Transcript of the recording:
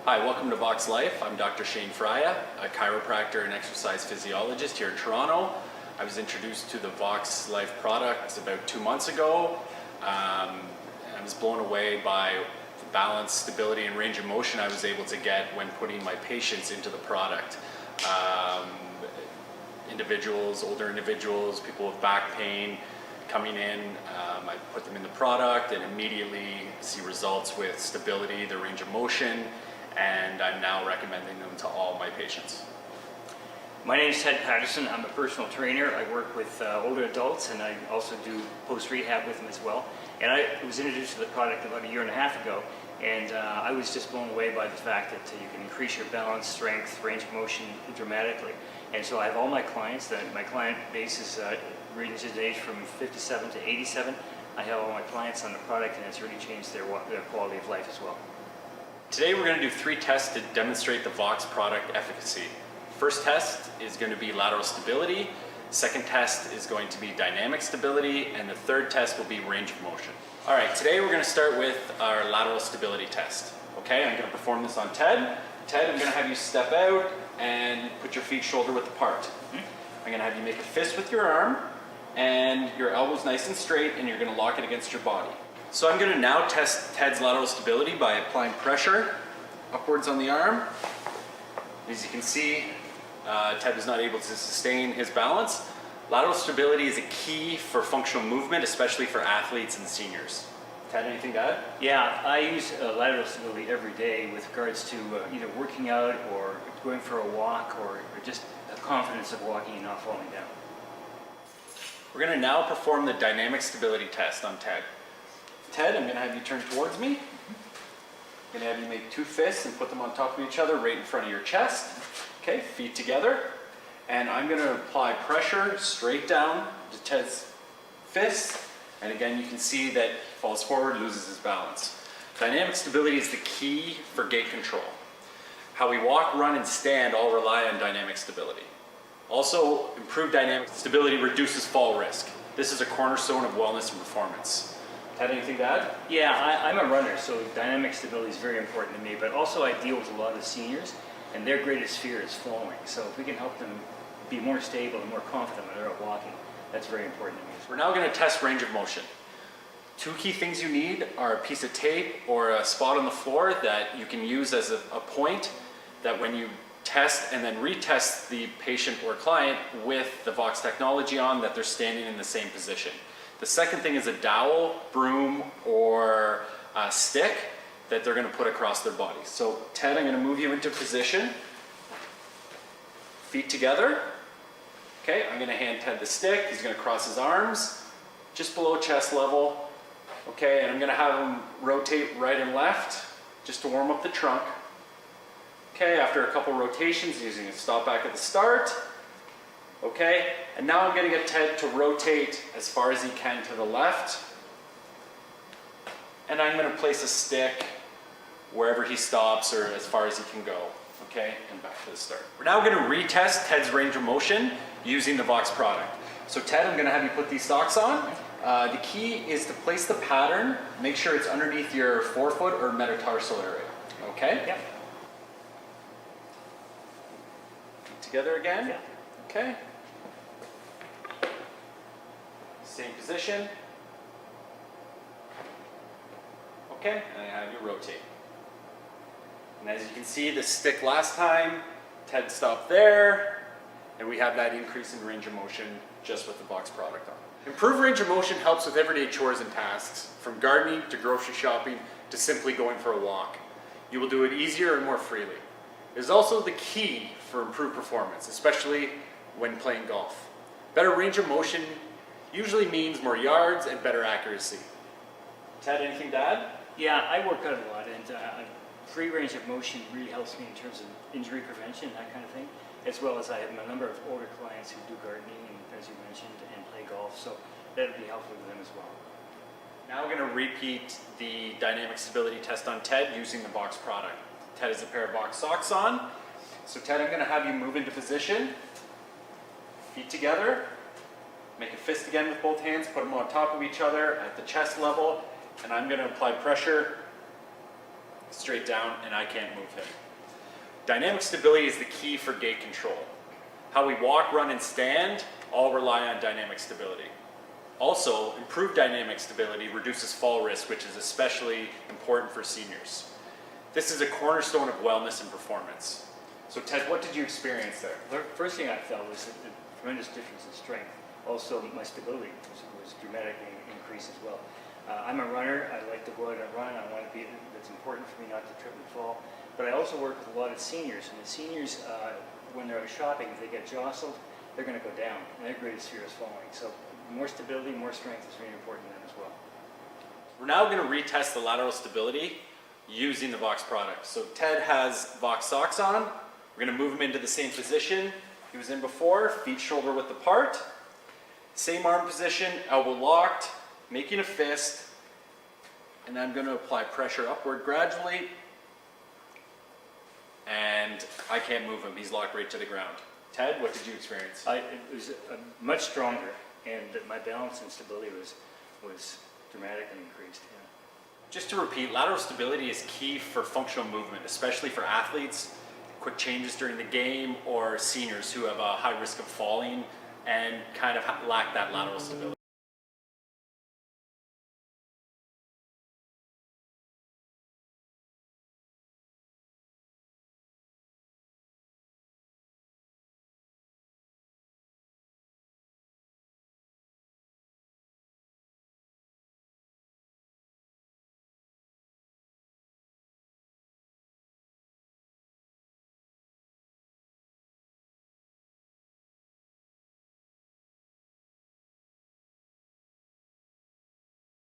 Hi, welcome to Vox Life. I'm Dr. Shane Fryia, a chiropractor and exercise physiologist here in Toronto. I was introduced to the Vox Life product about 2 months ago. I was blown away by the balance, stability, and range of motion I was able to get when putting my patients into the product. Individuals, older individuals, people with back pain coming in, I put them in the product and immediately see results with stability, the range of motion, and I'm now recommending them to all my patients. My name is Ted Patterson. I'm a personal trainer. I work with older adults and I also do post-rehab with them as well. And I was introduced to the product about 1.5 years ago, and I was just blown away by the fact that you can increase your balance, strength, range of motion dramatically. And so I have all my clients, my client base is ranges age from 57 to 87. I have all my clients on the product and it's really changed their quality of life as well. Today we're going to do 3 tests to demonstrate the Vox product efficacy. First test is going to be lateral stability, second test is going to be dynamic stability, and the third test will be range of motion. Alright, today we're going to start with our lateral stability test. Okay, I'm going to perform this on Ted. Ted, I'm going to have you step out and put your feet shoulder width apart. I'm going to have you make a fist with your arm, and your elbow's nice and straight, and you're going to lock it against your body. So I'm going to now test Ted's lateral stability by applying pressure upwards on the arm. As you can see, Ted was not able to sustain his balance. Lateral stability is a key for functional movement, especially for athletes and seniors. Ted, anything to add? Yeah, I use lateral stability every day with regards to either working out or going for a walk or just the confidence of walking and not falling down. We're going to now perform the dynamic stability test on Ted. Ted, I'm going to have you turn towards me. I'm going to have you make 2 fists and put them on top of each other right in front of your chest. Okay, feet together. And I'm going to apply pressure straight down to Ted's fists. And again, you can see that he falls forward, loses his balance. Dynamic stability is the key for gait control. How we walk, run, and stand all rely on dynamic stability. Also, improved dynamic stability reduces fall risk. This is a cornerstone of wellness and performance. Ted, anything to add? Yeah, I'm a runner, so dynamic stability is very important to me, but also I deal with a lot of seniors, and their greatest fear is falling. So if we can help them be more stable and more confident when they're out walking, that's very important to me. We're now going to test range of motion. 2 key things you need are a piece of tape or a spot on the floor that you can use as a point that when you test and then retest the patient or client with the Vox technology on, that they're standing in the same position. The second thing is a dowel, broom, or a stick that they're going to put across their body. So Ted, I'm going to move you into position. Feet together. Okay, I'm going to hand Ted the stick. He's going to cross his arms just below chest level. Okay, and I'm going to have him rotate right and left just to warm up the trunk. Okay, after a couple rotations, using a stop back at the start. Okay, and now I'm going to get Ted to rotate as far as he can to the left. And I'm going to place a stick wherever he stops or as far as he can go. Okay, and back to the start. We're now going to retest Ted's range of motion using the Vox product. So Ted, I'm going to have you put these socks on. The key is to place the pattern, make sure it's underneath your forefoot or metatarsal area. Okay? Yep. Together again. Yeah. Okay. Same position. Okay, and I have you rotate. And as you can see, the stick last time, Ted stopped there, and we have that increase in range of motion just with the Vox product on. Improved range of motion helps with everyday chores and tasks, from gardening to grocery shopping to simply going for a walk. You will do it easier and more freely. It is also the key for improved performance, especially when playing golf. Better range of motion usually means more yards and better accuracy. Ted, anything to add? Yeah, I work out a lot, and free range of motion really helps me in terms of injury prevention, that kind of thing, as well as I have a number of older clients who do gardening, and as you mentioned, and play golf, so that would be helpful to them as well. Now we're going to repeat the dynamic stability test on Ted using the Vox product. Ted has a pair of Vox socks on. So Ted, I'm going to have you move into position, feet together, make a fist again with both hands, put them on top of each other at the chest level, and I'm going to apply pressure straight down, and I can't move him. Dynamic stability is the key for gait control. How we walk, run, and stand all rely on dynamic stability. Also, improved dynamic stability reduces fall risk, which is especially important for seniors. This is a cornerstone of wellness and performance. So Ted, what did you experience there? The first thing I felt was a tremendous difference in strength. Also, my stability was dramatically increased as well. I'm a runner. I like to go out and run. I want to be. That's important for me not to trip and fall. But I also work with a lot of seniors, and the seniors, when they're out shopping, if they get jostled, they're going to go down, and their greatest fear is falling. So more stability, more strength is very important to them as well. We're now going to retest the lateral stability using the Vox product. So Ted has Vox socks on. We're going to move him into the same position he was in before, feet shoulder width apart. Same arm position, elbow locked, making a fist, and I'm going to apply pressure upward gradually, and I can't move him. He's locked right to the ground. Ted, what did you experience? It was much stronger, and my balance and stability was dramatically increased. Yeah. Just to repeat, lateral stability is key for functional movement, especially for athletes, quick changes during the game, or seniors who have a high risk of falling and kind of lack that lateral stability.